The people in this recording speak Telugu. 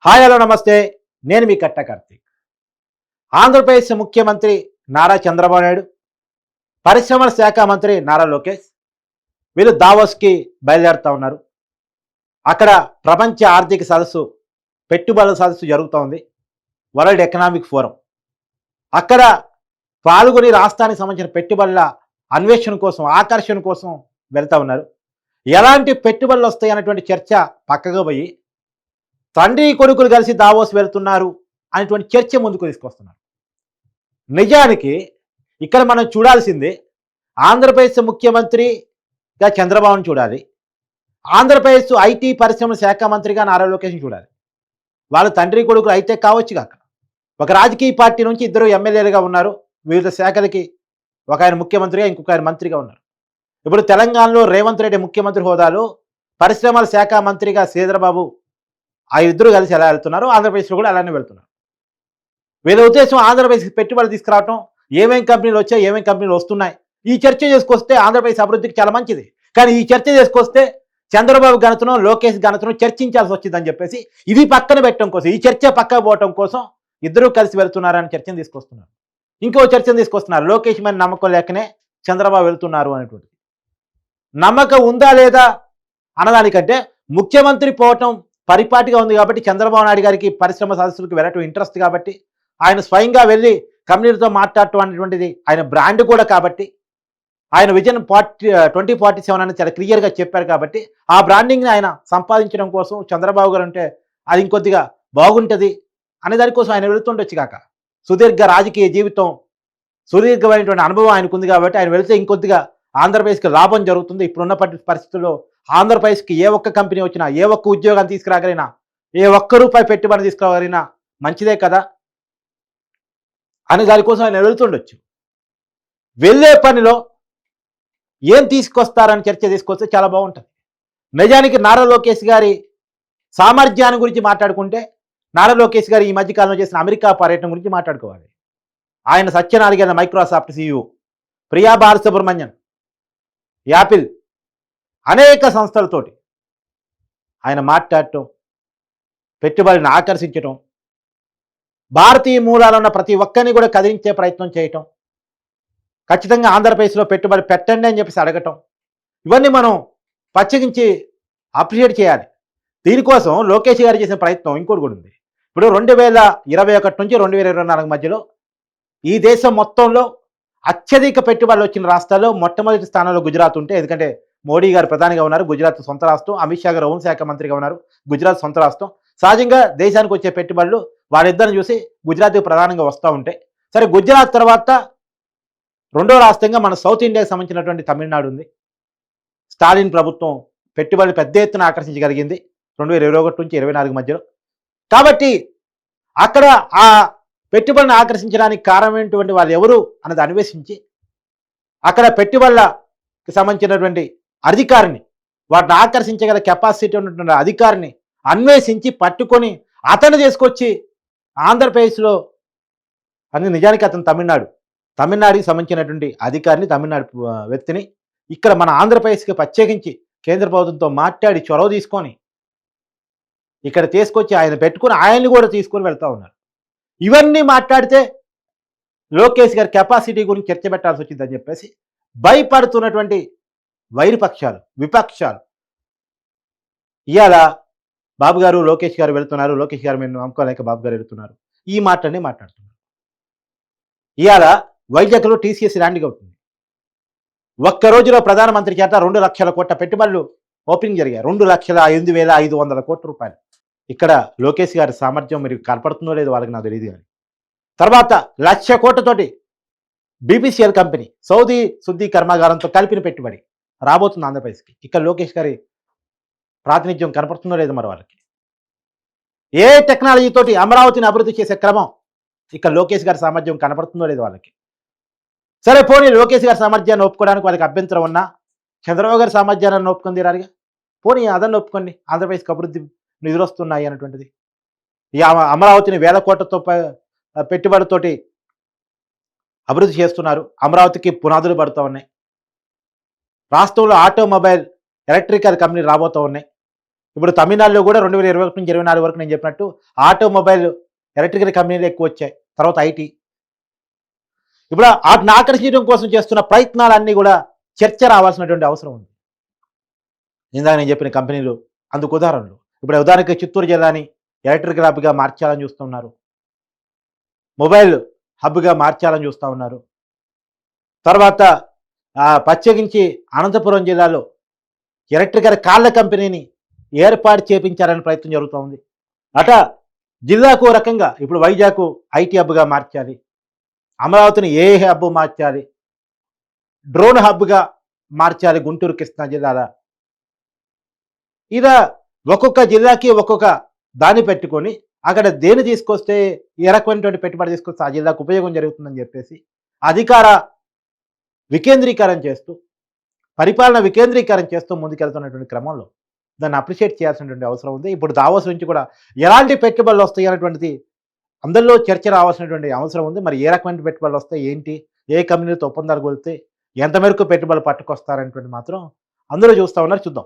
హాయ్ హలో నమస్తే. నేను మీ కట్ట కార్తీక్. ఆంధ్రప్రదేశ్ ముఖ్యమంత్రి నారా చంద్రబాబు నాయుడు, పరిశ్రమల శాఖ మంత్రి నారా లోకేష్ వీళ్ళు దావోస్కి బయలుదేరుతా ఉన్నారు. అక్కడ ప్రపంచ ఆర్థిక సదస్సు, పెట్టుబడుల సదస్సు జరుగుతూ ఉంది, వరల్డ్ ఎకనామిక్ ఫోరం. అక్కడ పాల్గొని రాష్ట్రానికి సంబంధించిన పెట్టుబడుల అన్వేషణ కోసం, ఆకర్షణ కోసం వెళ్తూ ఉన్నారు. ఎలాంటి పెట్టుబడులు వస్తాయి అన్నటువంటి చర్చ పక్కగా పోయి తండ్రి కొడుకులు కలిసి దావోస్ వెళ్తున్నారు అనేటువంటి చర్చ ముందుకు తీసుకొస్తున్నారు. నిజానికి ఇక్కడ మనం చూడాల్సింది ఆంధ్రప్రదేశ్ ముఖ్యమంత్రిగా చంద్రబాబును చూడాలి, ఆంధ్రప్రదేశ్ ఐటీ పరిశ్రమల శాఖ మంత్రిగా నారా లోకేష్ని చూడాలి. వాళ్ళు తండ్రి కొడుకులు అయితే కావచ్చు కాక, ఒక రాజకీయ పార్టీ నుంచి ఇద్దరు ఎమ్మెల్యేలుగా ఉన్నారు, వివిధ శాఖలకి ఒక ఆయన ముఖ్యమంత్రిగా, ఇంకొక ఆయన మంత్రిగా ఉన్నారు. ఇప్పుడు తెలంగాణలో రేవంత్ రెడ్డి ముఖ్యమంత్రి హోదాలో పరిశ్రమల శాఖ మంత్రిగా శ్రీధరబాబు, ఆ ఇద్దరు కలిసి ఎలా వెళ్తున్నారు, ఆంధ్రప్రదేశ్లో కూడా అలానే వెళ్తున్నారు. వీళ్ళ ఉద్దేశం ఆంధ్రప్రదేశ్కి పెట్టుబడులు తీసుకురావటం, ఏమేం కంపెనీలు వచ్చాయి, ఏమేం కంపెనీలు వస్తున్నాయి, ఈ చర్చ చేసుకొస్తే ఆంధ్రప్రదేశ్ అభివృద్ధికి చాలా మంచిది. కానీ ఈ చర్చ చేసుకొస్తే చంద్రబాబు ఘనతను, లోకేష్ ఘనతను చర్చించాల్సి వచ్చిందని చెప్పేసి ఇది పక్కన పెట్టడం కోసం, ఈ చర్చ పక్కకు పోవటం కోసం ఇద్దరూ కలిసి వెళ్తున్నారని చర్చను తీసుకొస్తున్నారు. ఇంకో చర్చను తీసుకొస్తున్నారు, లోకేష్ మీద నమ్మకం లేకనే చంద్రబాబు వెళ్తున్నారు అనేటువంటి. నమ్మకం ఉందా లేదా అన్నదానికంటే ముఖ్యమంత్రి పోవటం పరిపాటిగా ఉంది కాబట్టి, చంద్రబాబు నాయుడు గారికి పరిశ్రమ సదస్సులకు వెళ్ళటం ఇంట్రెస్ట్ కాబట్టి, ఆయన స్వయంగా వెళ్ళి కంపెనీలతో మాట్లాడటం అనేటువంటిది ఆయన బ్రాండ్ కూడా కాబట్టి, ఆయన విజన్ 2047 అని చాలా క్లియర్గా చెప్పారు కాబట్టి, ఆ బ్రాండింగ్ని ఆయన సంపాదించడం కోసం చంద్రబాబు గారు అంటే అది ఇంకొద్దిగా బాగుంటుంది అనే దానికోసం ఆయన వెళుతుండొచ్చు కాక, సుదీర్ఘ రాజకీయ జీవితం, సుదీర్ఘమైనటువంటి అనుభవం ఆయనకు ఉంది కాబట్టి ఆయన వెళితే ఇంకొద్దిగా ఆంధ్రప్రదేశ్కి లాభం జరుగుతుంది. ఇప్పుడున్న పరిస్థితుల్లో ఆంధ్రప్రదేశ్కి ఏ ఒక్క కంపెనీ వచ్చినా, ఏ ఒక్క ఉద్యోగాన్ని తీసుకురాగలిగినా, ఏ ఒక్క రూపాయి పెట్టుబడి తీసుకురాగలిగినా మంచిదే కదా అని దానికోసం ఆయన వెళుతుండొచ్చు. వెళ్ళే పనిలో ఏం తీసుకొస్తారని చర్చ తీసుకొస్తే చాలా బాగుంటుంది. నిజానికి నారా లోకేష్ గారి సామర్థ్యాన్ని గురించి మాట్లాడుకుంటే, నారా లోకేష్ గారు ఈ మధ్యకాలంలో చేసిన అమెరికా పర్యటన గురించి మాట్లాడుకోవాలి. ఆయన Satyanarayana Microsoft CEO, Priya Balasubramanian, Apple, అనేక సంస్థలతోటి ఆయన మాట్లాడటం, పెట్టుబడిని ఆకర్షించటం, భారతీయ మూలాలు ఉన్న ప్రతి ఒక్కరిని కూడా కదిలించే ప్రయత్నం చేయటం, ఖచ్చితంగా ఆంధ్రప్రదేశ్లో పెట్టుబడి పెట్టండి అని చెప్పేసి అడగటం, ఇవన్నీ మనం ప్రత్యేకించి అప్రిషియేట్ చేయాలి. దీనికోసం లోకేష్ గారు చేసిన ప్రయత్నం ఇంకోటి కూడా ఉంది. ఇప్పుడు 2021 నుంచి 2024 మధ్యలో ఈ దేశం మొత్తంలో అత్యధిక పెట్టుబడులు వచ్చిన రాష్ట్రాల్లో మొట్టమొదటి స్థానంలో గుజరాత్ ఉంటే, ఎందుకంటే మోడీ గారు ప్రధానిగా ఉన్నారు, గుజరాత్ సొంత రాష్ట్రం, అమిత్ షా గారు హోంశాఖ మంత్రిగా ఉన్నారు, గుజరాత్ సొంత రాష్ట్రం. సహజంగా దేశానికి వచ్చే పెట్టుబడులు వారిద్దరిని చూసి గుజరాత్కి ప్రధానంగా వస్తూ ఉంటాయి. సరే, గుజరాత్ తర్వాత రెండో రాష్ట్రంగా మన సౌత్ ఇండియాకి సంబంధించినటువంటి తమిళనాడు ఉంది. స్టాలిన్ ప్రభుత్వం పెట్టుబడులు పెద్ద ఎత్తున ఆకర్షించగలిగింది 2021 నుంచి 2024 మధ్యలో. కాబట్టి అక్కడ ఆ పెట్టుబడిని ఆకర్షించడానికి కారణమైనటువంటి వాళ్ళు ఎవరు అన్నది అన్వేషించి, అక్కడ పెట్టుబడులకు సంబంధించినటువంటి అధికారిని, వాటిని ఆకర్షించగల కెపాసిటీ ఉన్నటువంటి అధికారిని అన్వేషించి పట్టుకొని అతను తీసుకొచ్చి ఆంధ్రప్రదేశ్లో, అని నిజానికి అతను తమిళనాడుకి సంబంధించినటువంటి అధికారిని, తమిళనాడు వ్యక్తిని ఇక్కడ మన ఆంధ్రప్రదేశ్కి ప్రత్యేకించి కేంద్ర ప్రభుత్వంతో మాట్లాడి చొరవ తీసుకొని ఇక్కడ తీసుకొచ్చి ఆయన పెట్టుకుని ఆయన్ని కూడా తీసుకొని వెళ్తూ ఉన్నారు. ఇవన్నీ మాట్లాడితే లోకేష్ గారి కెపాసిటీ గురించి చర్చ పెట్టాల్సి వచ్చిందని చెప్పేసి భయపడుతున్నటువంటి వైరుపక్షాలు, విపక్షాలు ఇవాళ బాబు గారు, లోకేష్ గారు వెళుతున్నారు, లోకేష్ గారు మేము నమ్ముకోలేక బాబు గారు వెళుతున్నారు, ఈ మాటలనే మాట్లాడుతున్నారు. ఇవాళ వైజాగ్లో TCS ల్యాండింగ్ అవుతుంది. ఒక్క రోజులో ప్రధానమంత్రి చేత 2 లక్షల కోట్ల పెట్టుబడులు ఓపెనింగ్ జరిగాయి. 2,08,500 కోట్ల రూపాయలు. ఇక్కడ లోకేష్ గారి సామర్థ్యం మీరు కనపడుతుందో లేదో వాళ్ళకి నాకు తెలియదు. కానీ తర్వాత 1,00,000 కోట్లతోటి BPCL కంపెనీ, సౌదీ శుద్ధి కర్మాగారంతో కలిపిన పెట్టుబడి రాబోతుంది ఆంధ్రప్రదేశ్కి. ఇక్కడ లోకేష్ గారి ప్రాతినిధ్యం కనపడుతుందో లేదో మరి వాళ్ళకి. ఏ టెక్నాలజీతోటి అమరావతిని అభివృద్ధి చేసే క్రమం ఇక్కడ లోకేష్ గారి సామర్థ్యం కనపడుతుందో లేదో వాళ్ళకి. సరే, పోనీ లోకేష్ గారి సామర్థ్యాన్ని ఒప్పుకోవడానికి వాళ్ళకి అభ్యంతరం ఉన్నా చంద్రబాబు గారి సామర్థ్యాన్ని ఒప్పుకుంది రారుగా. పోనీ అదన్ని ఒప్పుకోండి, ఆంధ్రప్రదేశ్కి అభివృద్ధి నిధులు వస్తున్నాయి అన్నటువంటిది. ఈ అమరావతిని 1000 కోట్లతో పెట్టుబడితోటి అభివృద్ధి చేస్తున్నారు, అమరావతికి పునాదులు పడుతూ ఉన్నాయి. రాష్ట్రంలో ఆటోమొబైల్, ఎలక్ట్రికల్ కంపెనీ రాబోతూ ఉన్నాయి. ఇప్పుడు తమిళనాడులో కూడా 2021 నుంచి 24 వరకు నేను చెప్పినట్టు ఆటోమొబైల్ ఎలక్ట్రికల్ కంపెనీలు ఎక్కువ వచ్చాయి. తర్వాత ఐటీ. ఇప్పుడు వాటిని ఆకర్షించడం కోసం చేస్తున్న ప్రయత్నాలన్నీ కూడా చర్చ రావాల్సినటువంటి అవసరం ఉంది. ఇందాక నేను చెప్పిన కంపెనీలు అందుకు ఉదాహరణలు. ఇప్పుడు ఉదాహరణకి చిత్తూరు జిల్లాని ఎలక్ట్రికల్ హబ్‌గా మార్చాలని చూస్తున్నారు. మొబైల్ హబ్‌గా మార్చాలని చూస్తా ఉన్నారు. తర్వాత ప్రత్యేకించి అనంతపురం జిల్లాలో ఎలక్ట్రికల్ కార్ల కంపెనీని ఏర్పాటు చేపించాలనే ప్రయత్నం జరుగుతూ ఉంది. అట జిల్లాకు ఓ రకంగా ఇప్పుడు వైజాగ్ ఐటీ హబ్‌గా మార్చాలి. అమరావతిని ఏఐ హబ్ మార్చాలి. డ్రోన్ హబ్‌గా మార్చాలి గుంటూరు, కృష్ణా జిల్లాల. ఇలా ఒక్కొక్క జిల్లాకి ఒక్కొక్క దాన్ని పెట్టుకొని అక్కడ దేన్ని తీసుకొస్తే ఏ రకమైనటువంటి పెట్టుబడి తీసుకొస్తే ఆ జిల్లాకు ఉపయోగం జరుగుతుందని చెప్పేసి అధికార వికేంద్రీకరణ చేస్తూ, పరిపాలన వికేంద్రీకరణ చేస్తూ ముందుకెళ్తున్నటువంటి క్రమంలో దాన్ని అప్రిషియేట్ చేయాల్సినటువంటి అవసరం ఉంది. ఇప్పుడు దావోస్ నుంచి కూడా ఎలాంటి పెట్టుబడులు వస్తాయి అనేటువంటిది అందరిలో చర్చ రావాల్సినటువంటి అవసరం ఉంది. మరి ఏ రకమైన పెట్టుబడులు వస్తాయి, ఏంటి, ఏ కంపెనీలతో ఒప్పందాలు కుదిరితే ఎంత మేరకు పెట్టుబడులు పట్టుకొస్తారనేటువంటి మాత్రం అందరూ చూస్తా ఉన్నారు. చూద్దాం.